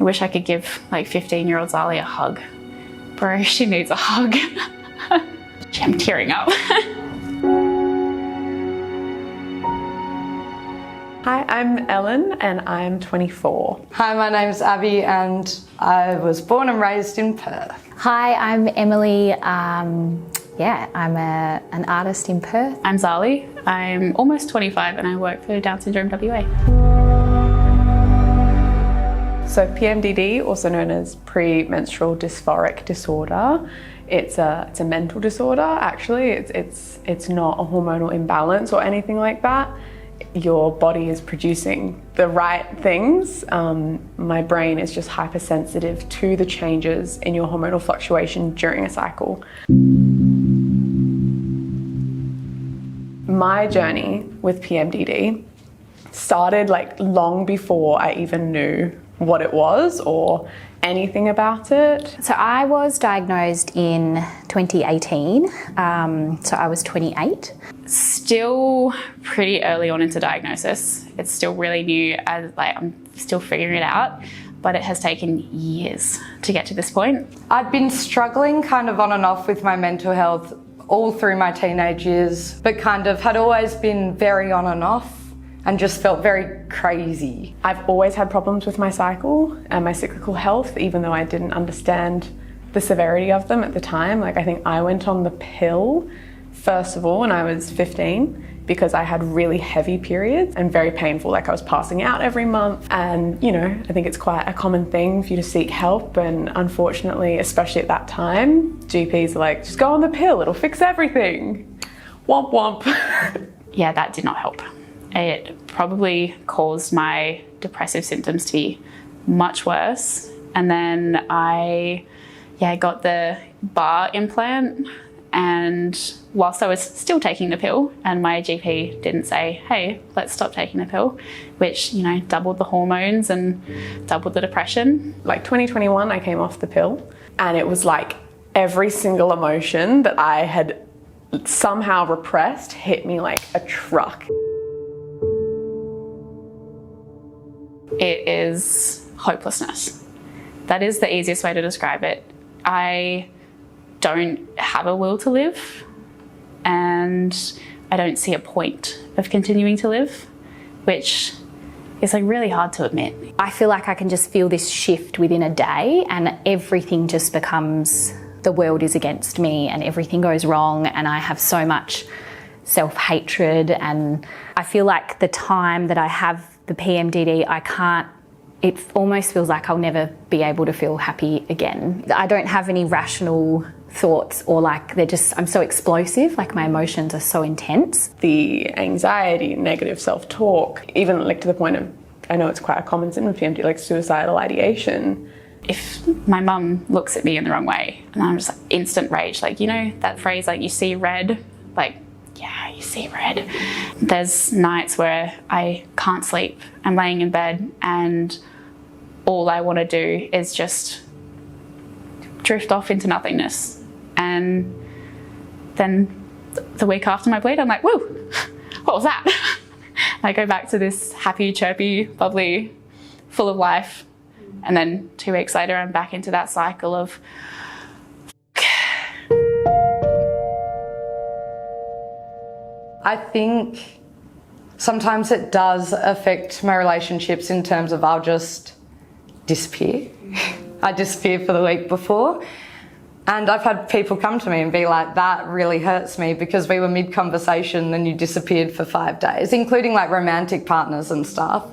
wish I could give like 15-year-old Zali a hug. Bro, she needs a hug. I'm tearing up. Hi, I'm Ellen and I'm 24. Hi, my name's Abby and I was born and raised in Perth. Hi, I'm Emily. I'm an artist in Perth. I'm Zali. I'm almost 25 and I work for Down Syndrome WA. So PMDD, also known as premenstrual dysphoric disorder, it's a mental disorder actually. It's not a hormonal imbalance or anything like that. Your body is producing the right things. My brain is just hypersensitive to the changes in your hormonal fluctuation during a cycle. My journey with PMDD started like long before I even knew what it was or anything about it. So I was diagnosed in 2018, so I was 28. Still pretty early on into diagnosis. It's still really new, as I'm still figuring it out, but it has taken years to get to this point. I'd been struggling kind of on and off with my mental health all through my teenage years, but kind of had always been very on and off and just felt very crazy. I've always had problems with my cycle and my cyclical health, even though I didn't understand the severity of them at the time. Like, I think I went on the pill, first of all, when I was 15, because I had really heavy periods and very painful, like I was passing out every month. And, you know, I think it's quite a common thing for you to seek help. And unfortunately, especially at that time, GPs are like, just go on the pill, it'll fix everything. Womp womp. Yeah, that did not help. It probably caused my depressive symptoms to be much worse. And then I got the bar implant, and whilst I was still taking the pill, and my GP didn't say, hey, let's stop taking the pill, which, you know, doubled the hormones and doubled the depression. Like 2021, I came off the pill, and it was like every single emotion that I had somehow repressed hit me like a truck. It is hopelessness. That is the easiest way to describe it. I don't have a will to live, and I don't see a point of continuing to live, which is like really hard to admit. I feel like I can just feel this shift within a day, and everything just becomes, the world is against me and everything goes wrong, and I have so much self-hatred, and I feel like the time that I have the PMDD, it almost feels like I'll never be able to feel happy again. I don't have any rational thoughts, or like I'm so explosive, like my emotions are so intense. The anxiety, negative self-talk, even like to the point of, I know it's quite a common symptom of PMDD, like suicidal ideation. If my mum looks at me in the wrong way, and I'm just like instant rage, like, you know, that phrase, like, you see red, like, yeah, you see red. There's nights where I can't sleep. I'm laying in bed and all I want to do is just drift off into nothingness. And then the week after my bleed, I'm like, whoa, what was that? I go back to this happy, chirpy, bubbly, full of life. And then 2 weeks later, I'm back into that cycle of I think sometimes it does affect my relationships in terms of I'll just disappear. I disappeared for the week before, and I've had people come to me and be like, that really hurts me because we were mid-conversation and you disappeared for 5 days, including like romantic partners and stuff.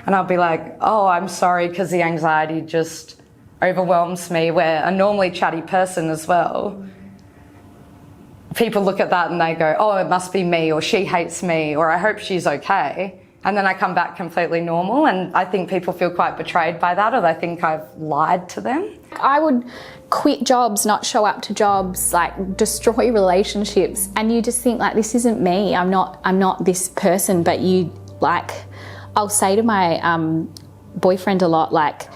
And I'll be like, oh, I'm sorry, because the anxiety just overwhelms me. We're a normally chatty person as well. People look at that and they go, oh, it must be me, or she hates me, or I hope she's okay. And then I come back completely normal, and I think people feel quite betrayed by that, or they think I've lied to them. I would quit jobs, not show up to jobs, like destroy relationships, and you just think like, this isn't me. I'm not this person. But I'll say to my boyfriend a lot, like,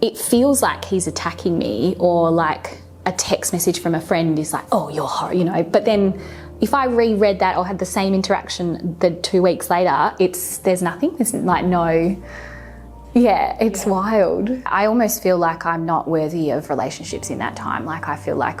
it feels like he's attacking me, or like a text message from a friend is like, oh, you're horrible, you know. But then if I reread that or had the same interaction the 2 weeks later, there's nothing. There's like no, Yeah, it's wild. I almost feel like I'm not worthy of relationships in that time. Like, I feel like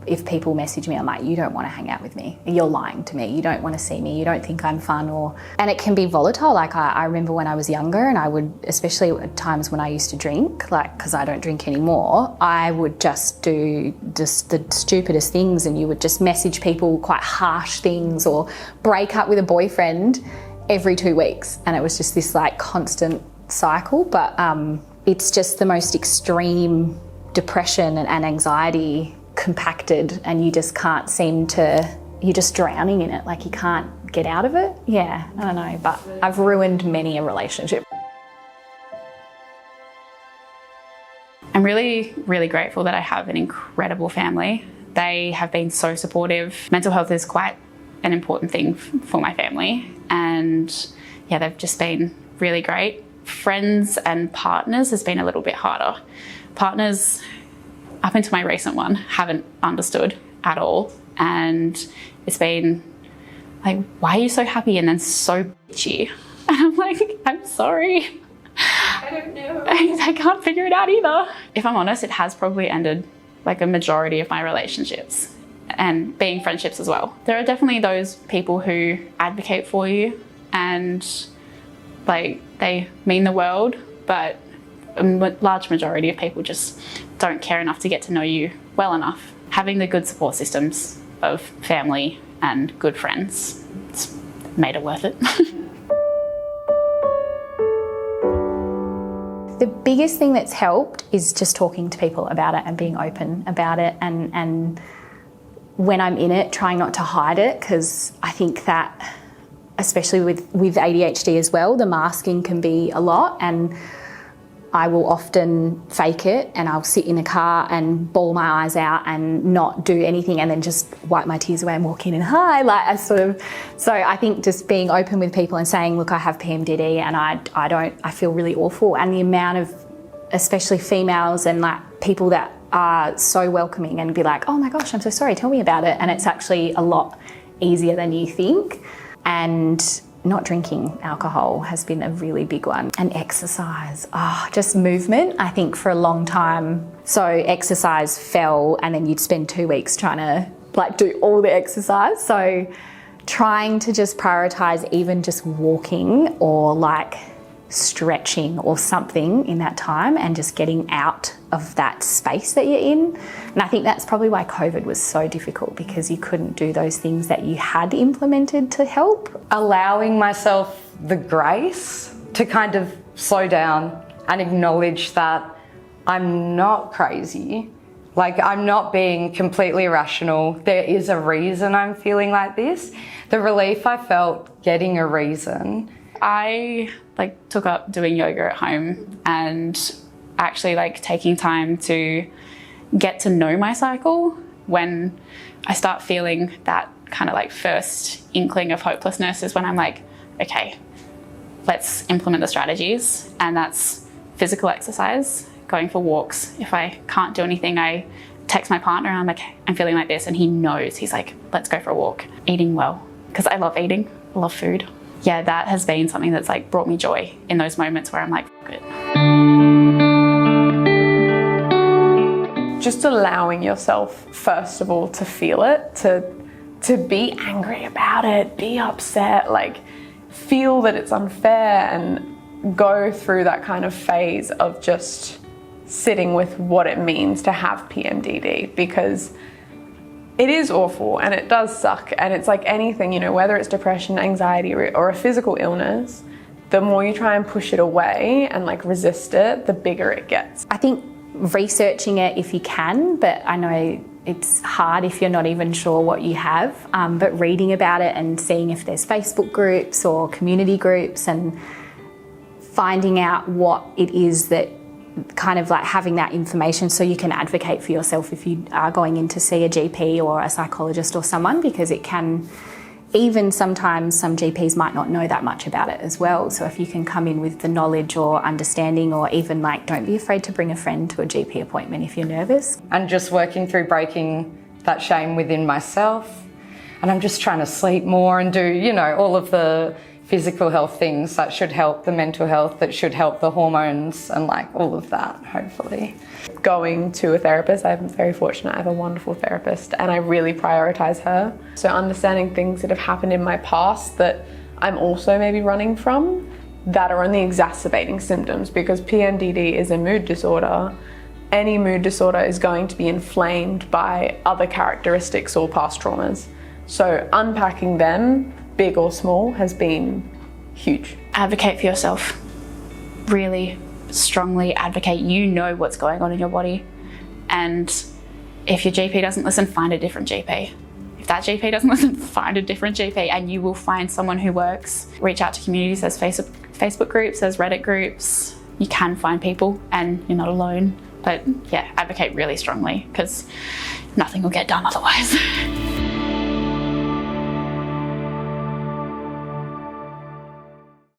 if people message me, I'm like, you don't want to hang out with me. You're lying to me. You don't want to see me. You don't think I'm fun. And it can be volatile. Like, I remember when I was younger, and I would, especially at times when I used to drink, like, because I don't drink anymore, I would just do just the stupidest things, and you would just message people quite harsh things or break up with a boyfriend every 2 weeks. And it was just this like constant cycle. But it's just the most extreme depression and anxiety compacted, and you just can't seem to, you're just drowning in it, like you can't get out of it. Yeah, I don't know, but I've ruined many a relationship. I'm really, really grateful that I have an incredible family. They have been so supportive. Mental health is quite an important thing for my family, and yeah, they've just been really great. Friends and partners has been a little bit harder. Partners, up until my recent one, haven't understood at all, and it's been like, why are you so happy and then so bitchy? And I'm like, I'm sorry. I don't know. I can't figure it out either. If I'm honest, it has probably ended like a majority of my relationships, and being friendships as well. There are definitely those people who advocate for you and like they mean the world, but a large majority of people just don't care enough to get to know you well enough. Having the good support systems of family and good friends, it's made it worth it. The biggest thing that's helped is just talking to people about it and being open about it, and when I'm in it, trying not to hide it, because I think that, especially with ADHD as well, the masking can be a lot, and I will often fake it, and I'll sit in a car and bawl my eyes out and not do anything, and then just wipe my tears away and walk in and hi, like I sort of. So I think just being open with people and saying, look, I have PMDD and I feel really awful, and the amount of, especially females and like people that are so welcoming and be like, oh my gosh, I'm so sorry, tell me about it, and it's actually a lot easier than you think. And not drinking alcohol has been a really big one. And exercise, just movement, I think for a long time. So exercise fell, and then you'd spend 2 weeks trying to like do all the exercise. So trying to just prioritise even just walking or like stretching or something in that time, and just getting out of that space that you're in. And I think that's probably why COVID was so difficult, because you couldn't do those things that you had implemented to help. Allowing myself the grace to kind of slow down and acknowledge that I'm not crazy. Like, I'm not being completely irrational. There is a reason I'm feeling like this. The relief I felt getting a reason. I took up doing yoga at home, and actually taking time to get to know my cycle. When I start feeling that kind of first inkling of hopelessness is when I'm like, okay, let's implement the strategies. And that's physical exercise, going for walks. If I can't do anything, I text my partner and I'm like, I'm feeling like this, and he knows. He's like, let's go for a walk. Eating well, because I love eating, I love food. Yeah, that has been something that's brought me joy in those moments where I'm like, fuck it. Just allowing yourself, first of all, to feel it, to be angry about it, be upset, feel that it's unfair, and go through that kind of phase of just sitting with what it means to have PMDD, because it is awful and it does suck, and it's like anything, whether it's depression, anxiety, or a physical illness, the more you try and push it away and resist it, the bigger it gets. I think researching it if you can, but I know it's hard if you're not even sure what you have, but reading about it and seeing if there's Facebook groups or community groups, and finding out what it is that kind of having that information so you can advocate for yourself if you are going in to see a GP or a psychologist or someone, because it can, even sometimes some GPs might not know that much about it as well. So if you can come in with the knowledge or understanding, or even don't be afraid to bring a friend to a GP appointment if you're nervous. And just working through breaking that shame within myself. And I'm just trying to sleep more and do, all of the physical health things that should help the mental health, that should help the hormones and like all of that, hopefully. Going to a therapist, I'm very fortunate. I have a wonderful therapist and I really prioritize her. So understanding things that have happened in my past that I'm also maybe running from that are only exacerbating symptoms, because PMDD is a mood disorder. Any mood disorder is going to be inflamed by other characteristics or past traumas. So unpacking them, big or small, has been huge. Advocate for yourself. Really strongly advocate. You know what's going on in your body. And if your GP doesn't listen, find a different GP. If that GP doesn't listen, find a different GP, and you will find someone who works. Reach out to communities. There's Facebook groups, there's Reddit groups. You can find people and you're not alone. But yeah, advocate really strongly, because nothing will get done otherwise.